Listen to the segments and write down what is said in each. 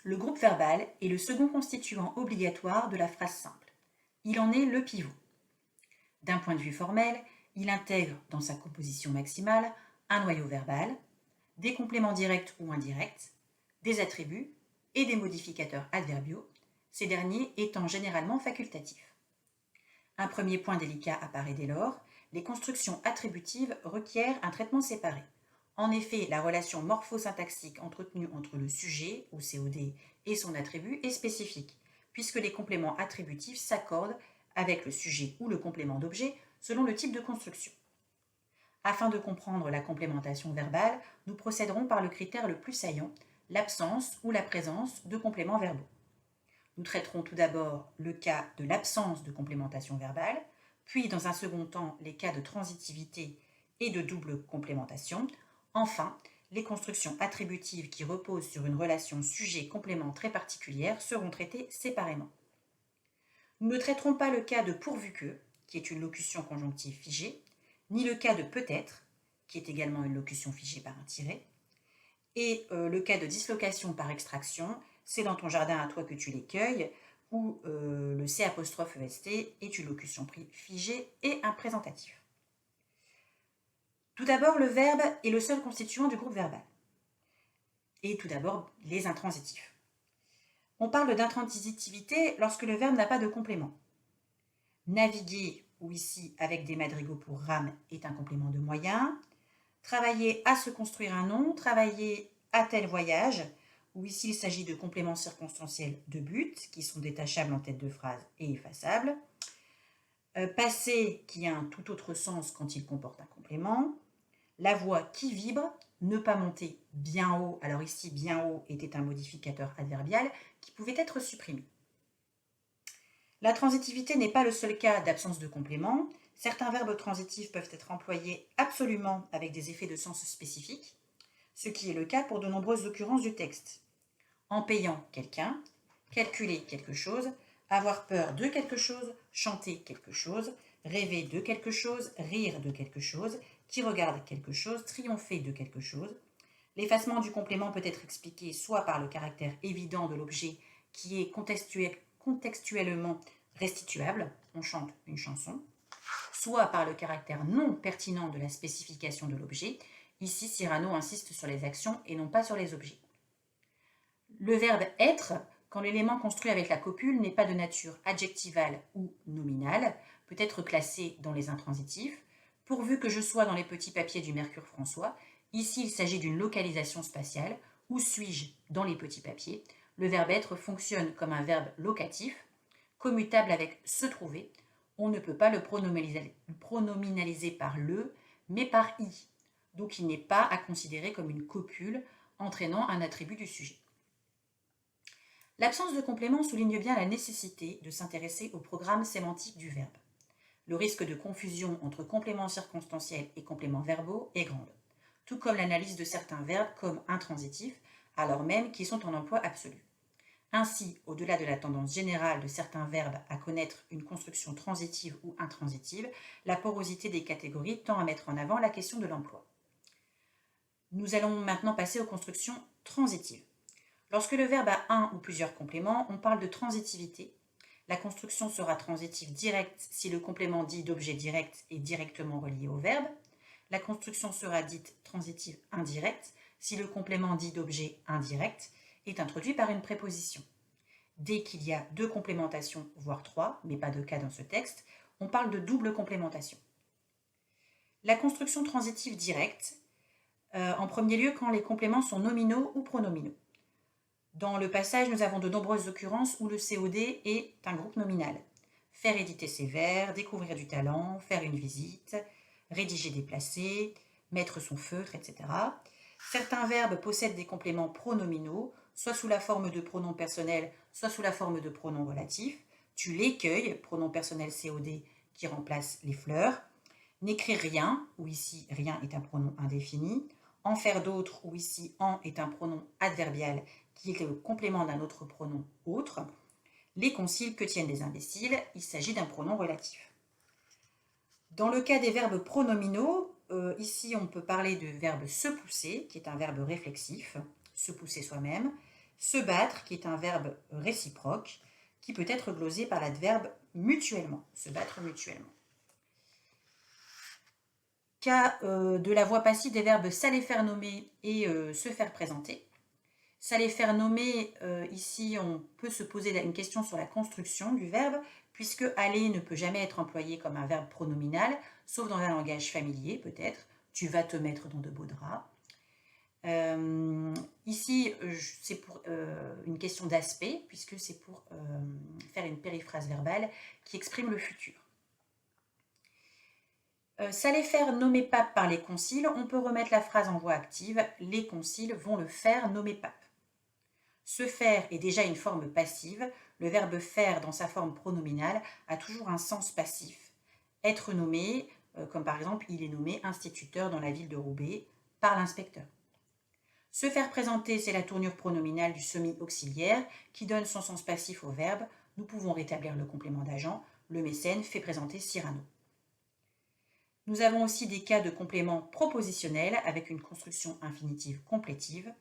le groupe verbal est le second constituant obligatoire de la phrase simple. Il en est le pivot. D'un point de vue formel, il intègre dans sa composition maximale un noyau verbal, des compléments directs ou indirects, des attributs et des modificateurs adverbiaux, ces derniers étant généralement facultatifs. Un premier point délicat apparaît dès lors, les constructions attributives requièrent un traitement séparé. En effet, la relation morphosyntaxique entretenue entre le sujet, ou COD, et son attribut est spécifique, puisque les compléments attributifs s'accordent avec le sujet ou le complément d'objet selon le type de construction. Afin de comprendre la complémentation verbale, nous procéderons par le critère le plus saillant, l'absence ou la présence de compléments verbaux. Nous traiterons tout d'abord le cas de l'absence de complémentation verbale, puis dans un second temps les cas de transitivité et de double complémentation. Enfin, les constructions attributives qui reposent sur une relation sujet-complément très particulière seront traitées séparément. Nous ne traiterons pas le cas de pourvu que, qui est une locution conjonctive figée, ni le cas de peut-être, qui est également une locution figée par un tiret, et le cas de dislocation par extraction, c'est dans ton jardin à toi que tu les cueilles, où le C''est est une locution figée et un présentatif. Tout d'abord, le verbe est le seul constituant du groupe verbal. Et tout d'abord, les intransitifs. On parle d'intransitivité lorsque le verbe n'a pas de complément. Naviguer, ou ici avec des madrigaux pour rame, est un complément de moyen. Travailler à se construire un nom, travailler à tel voyage, où ici il s'agit de compléments circonstanciels de but, qui sont détachables en tête de phrase et effaçables. Passer, qui a un tout autre sens quand il comporte un complément. La voix qui vibre, ne pas monter bien haut, alors ici bien haut était un modificateur adverbial qui pouvait être supprimé. La transitivité n'est pas le seul cas d'absence de complément. Certains verbes transitifs peuvent être employés absolument avec des effets de sens spécifiques, ce qui est le cas pour de nombreuses occurrences du texte. En payant quelqu'un, calculer quelque chose, avoir peur de quelque chose, chanter quelque chose, rêver de quelque chose, rire de quelque chose, qui regarde quelque chose, triompher de quelque chose. L'effacement du complément peut être expliqué soit par le caractère évident de l'objet qui est contextuellement restituable, on chante une chanson, soit par le caractère non pertinent de la spécification de l'objet. Ici, Cyrano insiste sur les actions et non pas sur les objets. Le verbe être, quand l'élément construit avec la copule n'est pas de nature adjectivale ou nominale, peut être classé dans les intransitifs, pourvu que je sois dans les petits papiers du Mercure François. Ici, il s'agit d'une localisation spatiale. Où suis-je dans les petits papiers? Le verbe être fonctionne comme un verbe locatif, commutable avec se trouver. On ne peut pas le pronominaliser par le, mais par i. Donc il n'est pas à considérer comme une copule entraînant un attribut du sujet. L'absence de complément souligne bien la nécessité de s'intéresser au programme sémantique du verbe. Le risque de confusion entre compléments circonstanciels et compléments verbaux est grande, tout comme l'analyse de certains verbes comme intransitifs, alors même qu'ils sont en emploi absolu. Ainsi, au-delà de la tendance générale de certains verbes à connaître une construction transitive ou intransitive, la porosité des catégories tend à mettre en avant la question de l'emploi. Nous allons maintenant passer aux constructions transitives. Lorsque le verbe a un ou plusieurs compléments, on parle de transitivité. La construction sera transitive directe si le complément dit d'objet direct est directement relié au verbe. La construction sera dite transitive indirecte si le complément dit d'objet indirect est introduit par une préposition. Dès qu'il y a deux complémentations, voire trois, mais pas de cas dans ce texte, on parle de double complémentation. La construction transitive directe, en premier lieu quand les compléments sont nominaux ou pronominaux. Dans le passage, nous avons de nombreuses occurrences où le COD est un groupe nominal. Faire éditer ses vers, découvrir du talent, faire une visite, rédiger déplacer, mettre son feutre, etc. Certains verbes possèdent des compléments pronominaux, soit sous la forme de pronoms personnels, soit sous la forme de pronoms relatifs. Tu les cueilles, pronom personnel COD qui remplace les fleurs. N'écrire rien, où ici rien est un pronom indéfini. En faire d'autres, où ici en est un pronom adverbial qui est le complément d'un autre pronom autre. Les conciles que tiennent les imbéciles, il s'agit d'un pronom relatif. Dans le cas des verbes pronominaux, ici on peut parler du verbe se pousser, qui est un verbe réflexif, se pousser soi-même, Se battre, qui est un verbe réciproque, qui peut être glosé par l'adverbe mutuellement, se battre mutuellement. Cas de la voix passive des verbes s'aller faire nommer et se faire présenter. S'aller faire nommer, ici on peut se poser une question sur la construction du verbe, puisque aller ne peut jamais être employé comme un verbe pronominal, sauf dans un langage familier peut-être. Tu vas te mettre dans de beaux draps. Ici, c'est pour une question d'aspect, puisque c'est pour faire une périphrase verbale qui exprime le futur. S'aller faire nommer pape par les conciles, on peut remettre la phrase en voix active. Les conciles vont le faire nommer pape. Se faire est déjà une forme passive. Le verbe faire dans sa forme pronominale a toujours un sens passif. Être nommé, comme par exemple, il est nommé instituteur dans la ville de Roubaix par l'inspecteur. Se faire présenter, c'est la tournure pronominale du semi-auxiliaire qui donne son sens passif au verbe. Nous pouvons rétablir le complément d'agent. Le mécène fait présenter Cyrano. Nous avons aussi des cas de complément propositionnel avec une construction infinitive complétive.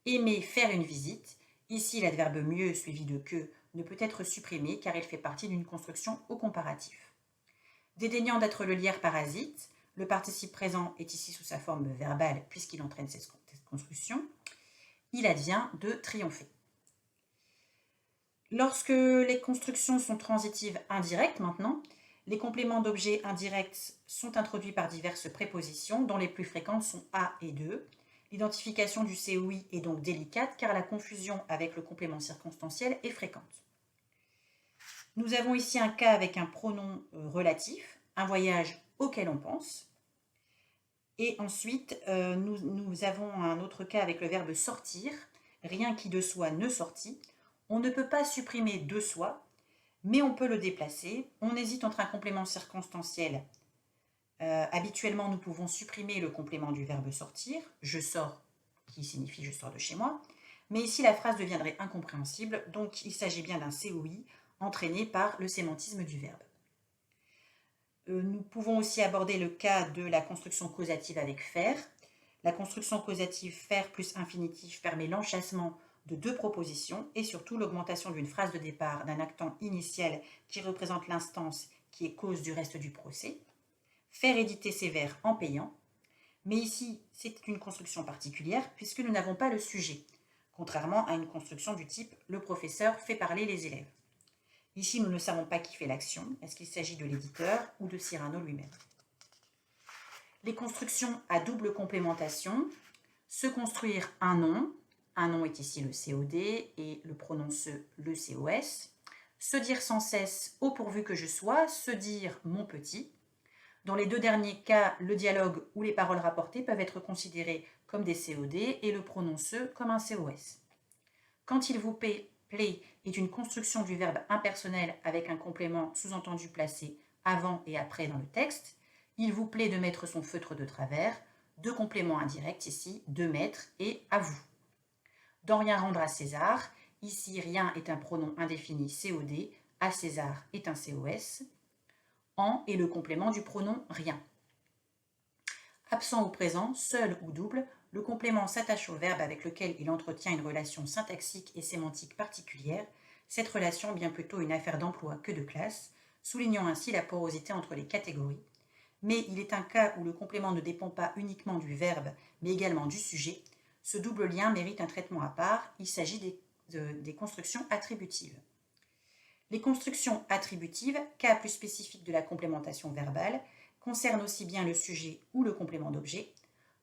Aimer faire une visite. Ici, l'adverbe mieux suivi de que ne peut être supprimé car il fait partie d'une construction au comparatif. Dédaignant d'être le lière parasite, le participe présent est ici sous sa forme verbale puisqu'il entraîne cette construction. Il advient de triompher. Lorsque les constructions sont transitives indirectes maintenant, les compléments d'objets indirects sont introduits par diverses prépositions, dont les plus fréquentes sont à et de. L'identification du COI est donc délicate car la confusion avec le complément circonstanciel est fréquente. Nous avons ici un cas avec un pronom relatif, un voyage auquel on pense. Et ensuite, nous avons un autre cas avec le verbe sortir, rien qui de soi ne sortit. On ne peut pas supprimer de soi, mais on peut le déplacer. On hésite entre un complément circonstanciel. Habituellement, nous pouvons supprimer le complément du verbe sortir, je sors, qui signifie je sors de chez moi. Mais ici, la phrase deviendrait incompréhensible, donc il s'agit bien d'un COI entraîné par le sémantisme du verbe. Nous pouvons aussi aborder le cas de la construction causative avec faire. La construction causative faire plus infinitif permet l'enchâssement de deux propositions et surtout l'augmentation d'une phrase de départ d'un actant initial qui représente l'instance qui est cause du reste du procès. Faire éditer ses vers en payant. Mais ici, c'est une construction particulière puisque nous n'avons pas le sujet, contrairement à une construction du type « le professeur fait parler les élèves ». Ici, nous ne savons pas qui fait l'action. Est-ce qu'il s'agit de l'éditeur ou de Cyrano lui-même? Les constructions à double complémentation. Se construire un nom. Un nom est ici le COD et le pronom se, le COS. Se dire sans cesse au pourvu que je sois. Se dire mon petit. Dans les deux derniers cas, le dialogue ou les paroles rapportées peuvent être considérés comme des COD et le pronom se comme un COS. Quand il vous plaît est une construction du verbe impersonnel avec un complément sous-entendu placé avant et après dans le texte. Il vous plaît de mettre son feutre de travers. Deux compléments indirects ici, de mettre et à vous. Dans rien rendre à César, ici rien est un pronom indéfini COD, à César est un COS. En est le complément du pronom rien. Absent ou présent, seul ou double, le complément s'attache au verbe avec lequel il entretient une relation syntaxique et sémantique particulière, cette relation bien plutôt une affaire d'emploi que de classe, soulignant ainsi la porosité entre les catégories. Mais il est un cas où le complément ne dépend pas uniquement du verbe, mais également du sujet. Ce double lien mérite un traitement à part, il s'agit des constructions attributives. Les constructions attributives, cas plus spécifique de la complémentation verbale, concernent aussi bien le sujet ou le complément d'objet.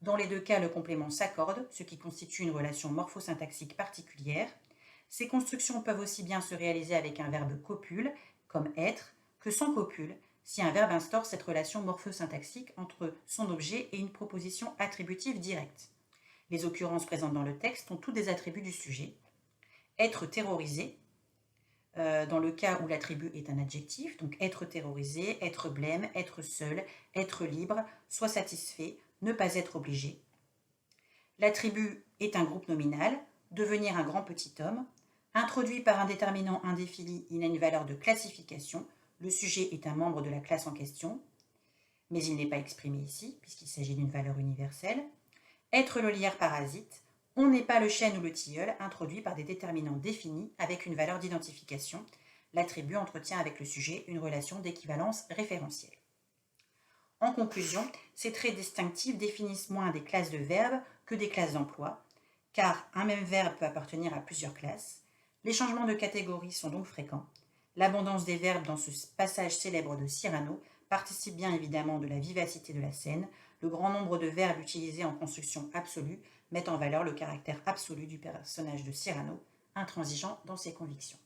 Dans les deux cas, le complément s'accorde, ce qui constitue une relation morphosyntaxique particulière. Ces constructions peuvent aussi bien se réaliser avec un verbe copule, comme être, que sans copule, si un verbe instaure cette relation morphosyntaxique entre son objet et une proposition attributive directe. Les occurrences présentes dans le texte ont tous des attributs du sujet. Être terrorisé, dans le cas où l'attribut est un adjectif, donc être terrorisé, être blême, être seul, être libre, soit satisfait, ne pas être obligé. L'attribut est un groupe nominal, devenir un grand petit homme. Introduit par un déterminant indéfini, il a une valeur de classification. Le sujet est un membre de la classe en question, mais il n'est pas exprimé ici, puisqu'il s'agit d'une valeur universelle. Être le lière parasite, On n'est pas le chêne ou le tilleul, introduit par des déterminants définis avec une valeur d'identification. L'attribut entretient avec le sujet une relation d'équivalence référentielle. En conclusion, ces traits distinctifs définissent moins des classes de verbes que des classes d'emploi, car un même verbe peut appartenir à plusieurs classes. Les changements de catégorie sont donc fréquents. L'abondance des verbes dans ce passage célèbre de Cyrano participe bien évidemment de la vivacité de la scène. Le grand nombre de verbes utilisés en construction absolue met en valeur le caractère absolu du personnage de Cyrano, intransigeant dans ses convictions.